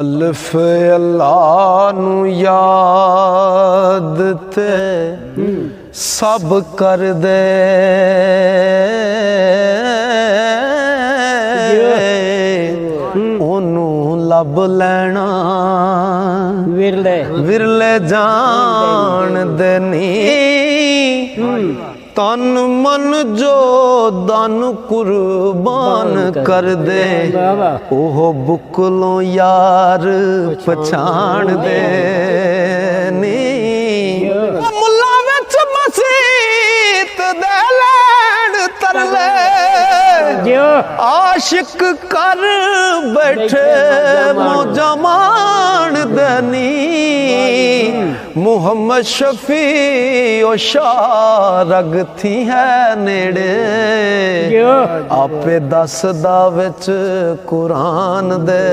अल्फ अल्लाह नू याद ते सब कर दे ओनू लब लैना विरले जान देनी तन मन जो दन कुर्बान कर दे ओह बुकलों यार पछाण दे नी मुल्ला विच मसीत दे लैण तरले आशिक कर बैठे मौजा मान देनी मुहम्मद शफी ओ शारग थी है नेड़े आपे दसदा विच कुरान दे।